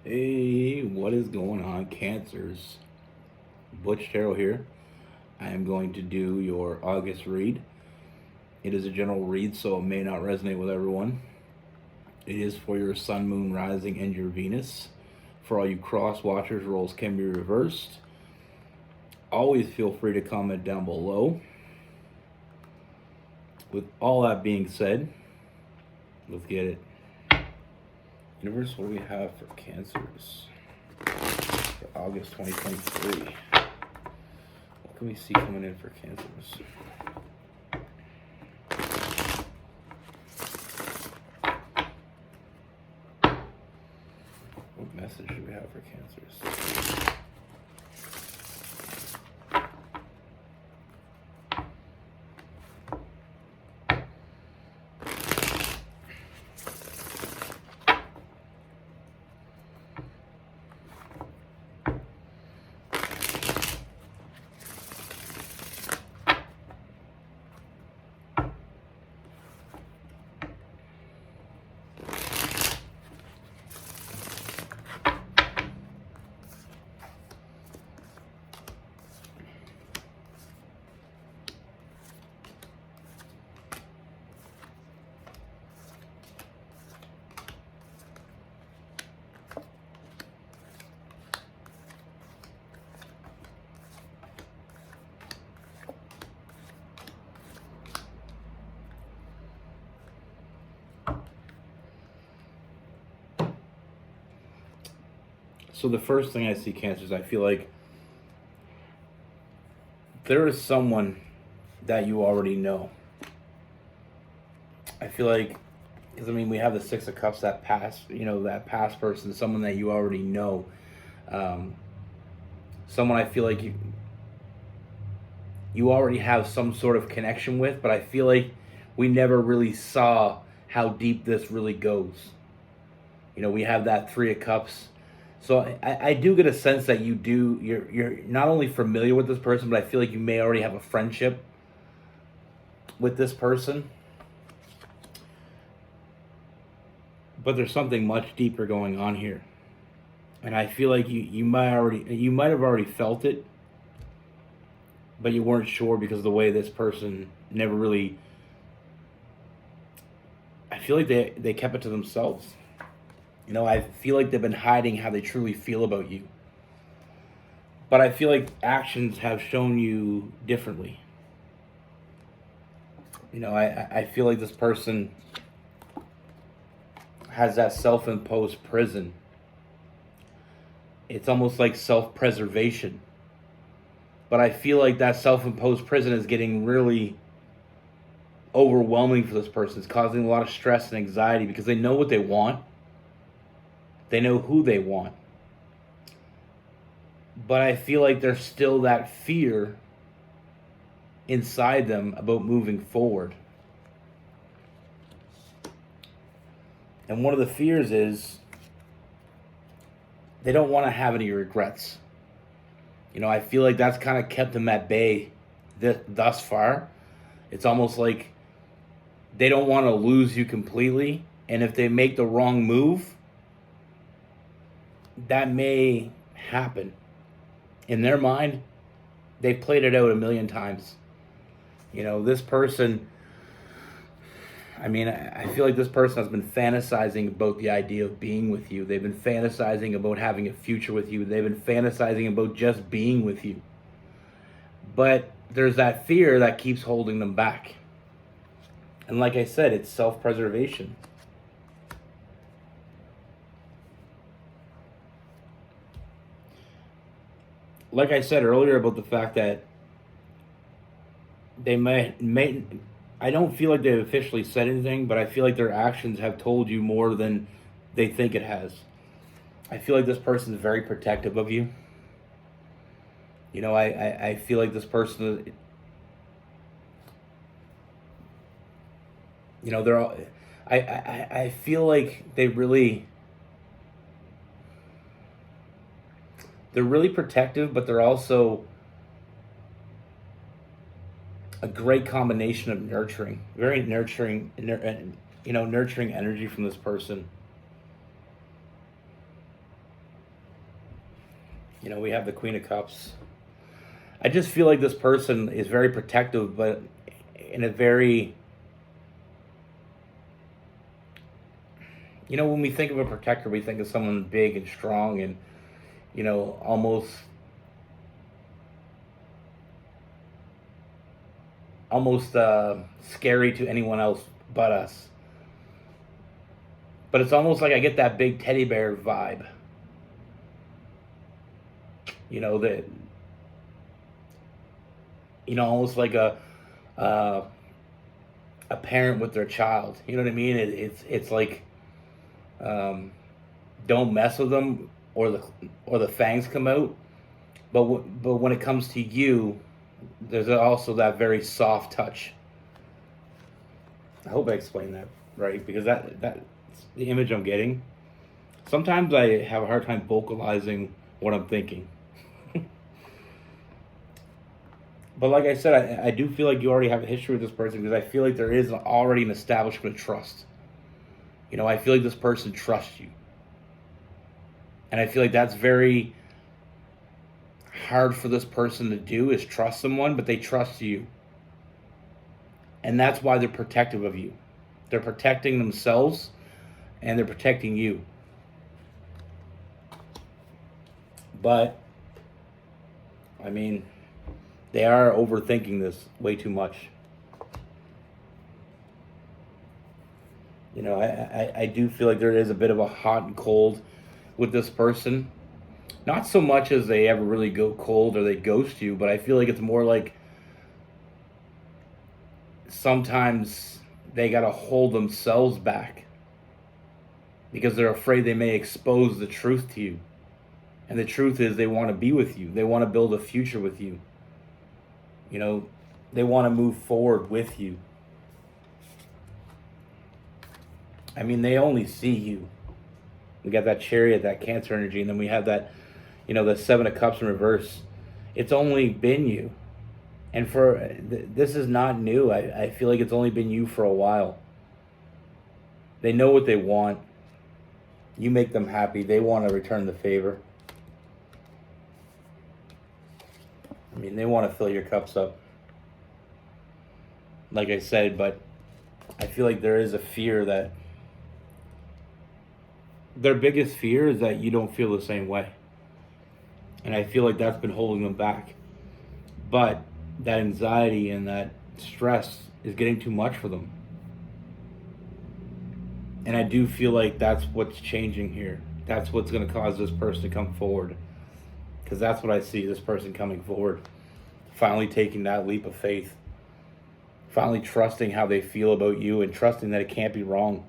Hey, what is going on, Cancers? Butch here. I am going to do your August read. It is a general read, so it may not resonate with everyone. It is for your Sun, Moon, Rising, and your Venus. For all you cross watchers, roles can be reversed. Always feel free to comment down below. With all that being said, let's get it. Universe, what do we have for Cancers for August 2023? What can we see coming in for Cancers? What message do we have for Cancers? So the first thing I see, Cancers, I feel like there is someone that you already know. I feel like, because we have the Six of Cups, that past person, someone that you already know. Someone I feel like you already have some sort of connection with, but I feel like we never really saw how deep this really goes. We have that Three of Cups. So I do get a sense that you're not only familiar with this person, but I feel like you may already have a friendship with this person. But there's something much deeper going on here. And I feel like you might have already felt it, but you weren't sure because of the way this person never really, I feel like they kept it to themselves. I feel like they've been hiding how they truly feel about you. But I feel like actions have shown you differently. I feel like this person has that self-imposed prison. It's almost like self-preservation. But I feel like that self-imposed prison is getting really overwhelming for this person. It's causing a lot of stress and anxiety because they know what they want. They know who they want. But I feel like there's still that fear inside them about moving forward. And one of the fears is they don't want to have any regrets. I feel like that's kind of kept them at bay thus far. It's almost like they don't want to lose you completely. And if they make the wrong move, that may happen. In their mind, they've played it out a million times. This person, I feel like this person has been fantasizing about the idea of being with you. They've been fantasizing about having a future with you. They've been fantasizing about just being with you. But there's that fear that keeps holding them back. And like I said, it's self-preservation. Like I said earlier about the fact that they may I don't feel like they've officially said anything, but I feel like their actions have told you more than they think it has. I feel like this person is very protective of you. I feel like this person, they're all, I feel like they're really protective, but they're also a great combination of nurturing, very nurturing, nurturing energy from this person. We have the Queen of Cups. I just feel like this person is very protective, but in a very, when we think of a protector, we think of someone big and strong and, almost scary to anyone else but us. But it's almost like I get that big teddy bear vibe. That almost like uh, a parent with their child. You know what I mean? It's like, don't mess with them, or the fangs come out. But when it comes to you, there's also that very soft touch. I hope I explained that right, because that's the image I'm getting. Sometimes I have a hard time vocalizing what I'm thinking. But like I said, I do feel like you already have a history with this person, because I feel like there is already an establishment of trust. I feel like this person trusts you. And I feel like that's very hard for this person to do, is trust someone, but they trust you. And that's why they're protective of you. They're protecting themselves and they're protecting you. But, I mean, they are overthinking this way too much. I do feel like there is a bit of a hot and cold with this person. Not so much as they ever really go cold or they ghost you, but I feel like it's more like sometimes they got to hold themselves back because they're afraid they may expose the truth to you. And the truth is, they want to be with you. They want to build a future with you. They want to move forward with you. I mean, they only see you. We got that Chariot, that Cancer energy, and then we have that, the Seven of Cups in reverse. It's only been you. And this is not new. I feel like it's only been you for a while. They know what they want. You make them happy. They want to return the favor. I mean, they want to fill your cups up. Like I said, but I feel like there is a fear that their biggest fear is that you don't feel the same way. And I feel like that's been holding them back. But that anxiety and that stress is getting too much for them. And I do feel like that's what's changing here. That's what's going to cause this person to come forward. Because that's what I see, this person coming forward. Finally taking that leap of faith. Finally trusting how they feel about you and trusting that it can't be wrong.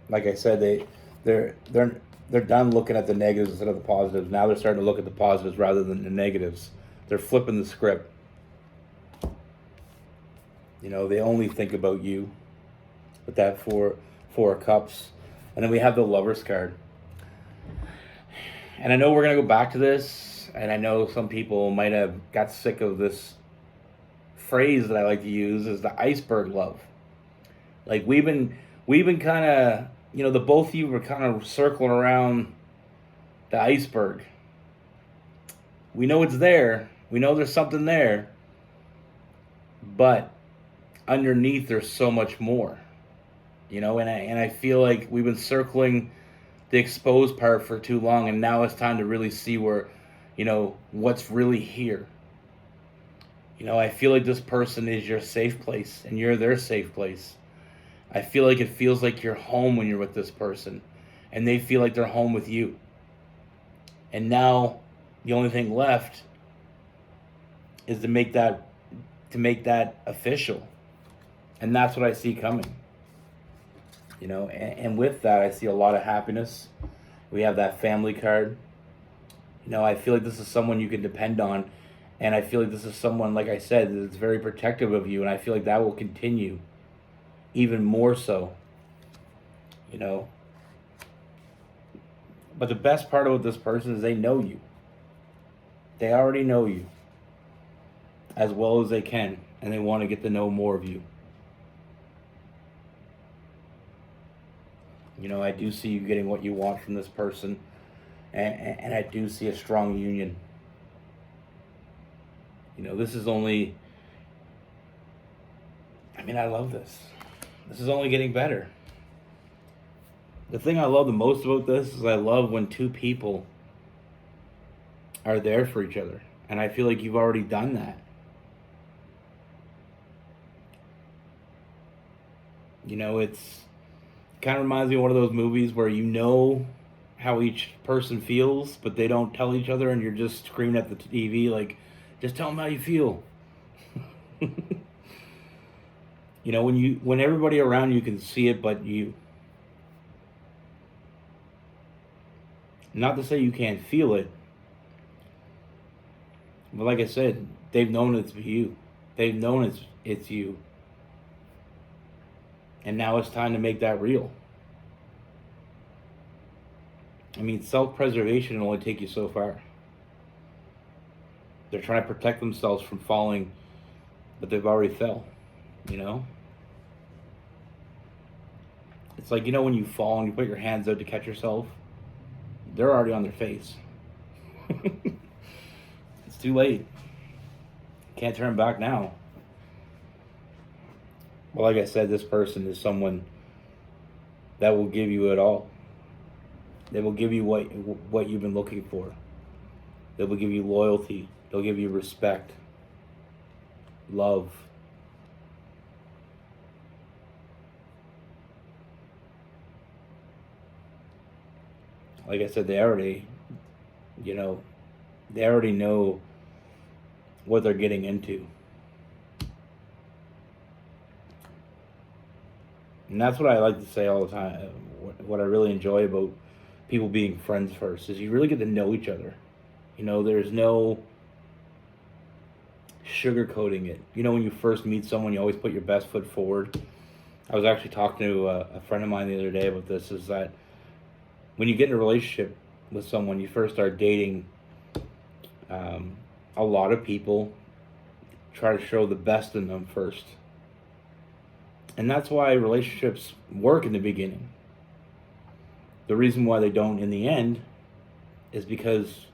Like I said, they're done looking at the negatives instead of the positives. Now they're starting to look at the positives rather than the negatives. They're flipping the script. They only think about you with that four of cups. And then we have the Lover's card. And I know we're going to go back to this, and I know some people might have got sick of this phrase that I like to use, is the iceberg love. Like we've been kind of, the both of you were kind of circling around the iceberg. We know it's there. We know there's something there. But underneath there's so much more. And I feel like we've been circling the exposed part for too long, and now it's time to really see where, what's really here. I feel like this person is your safe place and you're their safe place. I feel like it feels like you're home when you're with this person, and they feel like they're home with you. And now the only thing left is to make that official. And that's what I see coming. And with that, I see a lot of happiness. We have that family card. I feel like this is someone you can depend on. And I feel like this is someone, like I said, that's very protective of you. And I feel like that will continue even more so. But the best part about this person is they know you. They already know you as well as they can. And they want to get to know more of you. I do see you getting what you want from this person. and I do see a strong union. This is only, I love this. This is only getting better. The thing I love the most about this is I love when two people are there for each other. And I feel like you've already done that. It's kind of reminds me of one of those movies where how each person feels, but they don't tell each other, and you're just screaming at the TV like, just tell them how you feel. When everybody around you can see it, but you, not to say you can't feel it, but like I said, they've known it's you. They've known it's you. And now it's time to make that real. Self-preservation will only take you so far. They're trying to protect themselves from falling, but they've already fell, It's like, when you fall and you put your hands out to catch yourself, they're already on their face. It's too late. Can't turn back now. Well, like I said, this person is someone that will give you it all. They will give you what you've been looking for. They will give you loyalty. They'll give you respect, love. Like I said, they already know what they're getting into. And that's what I like to say all the time. What I really enjoy about people being friends first is you really get to know each other. There's no sugarcoating it. When you first meet someone, you always put your best foot forward. I was actually talking to a friend of mine the other day about this, is that when you get in a relationship with someone, you first start dating, a lot of people try to show the best in them first. And that's why relationships work in the beginning. The reason why they don't in the end is because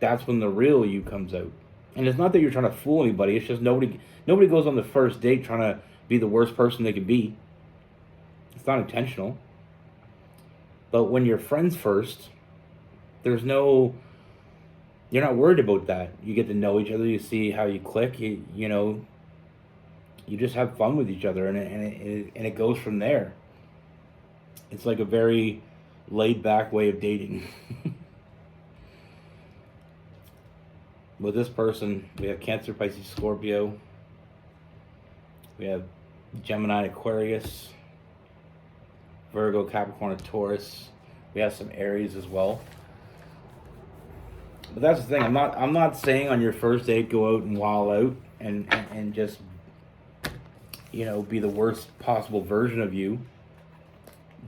that's when the real you comes out. And it's not that you're trying to fool anybody. It's just nobody goes on the first date trying to be the worst person they can be. It's not intentional. But when you're friends first, you're not worried about that. You get to know each other. You see how you click. You just have fun with each other, and it goes from there. It's like a very laid-back way of dating. With this person, we have Cancer, Pisces, Scorpio. We have Gemini, Aquarius, Virgo, Capricorn, and Taurus. We have some Aries as well. But that's the thing. I'm not saying on your first date go out and wild out and just be the worst possible version of you.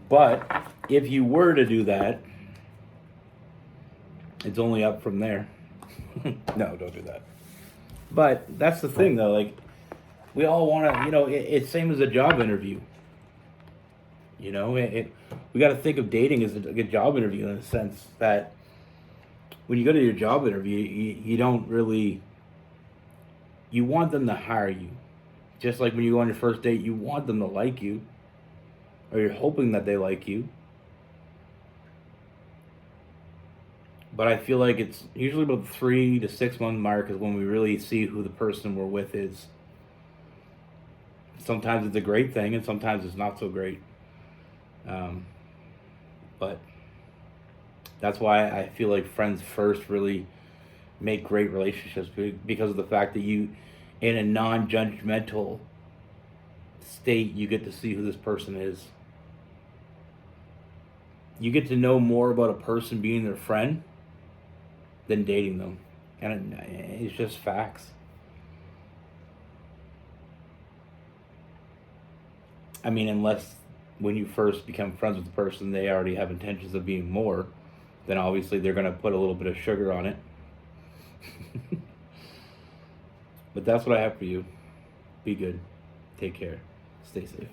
But if you were to do that, it's only up from there. No, don't do that. But that's the thing, though. Like, we all want to, it's same as a job interview. We got to think of dating as a job interview in the sense that when you go to your job interview, you don't really, you want them to hire you. Just like when you go on your first date, you want them to like you, or you're hoping that they like you. But I feel like it's usually about the 3 to 6 month mark is when we really see who the person we're with is. Sometimes it's a great thing, and sometimes it's not so great. But that's why I feel like friends first really make great relationships, because of the fact that you, in a non-judgmental state, you get to see who this person is. You get to know more about a person being their friend than dating them. And it's just facts. Unless when you first become friends with the person, they already have intentions of being more, then obviously they're going to put a little bit of sugar on it. But that's what I have for you. Be good. Take care. Stay safe.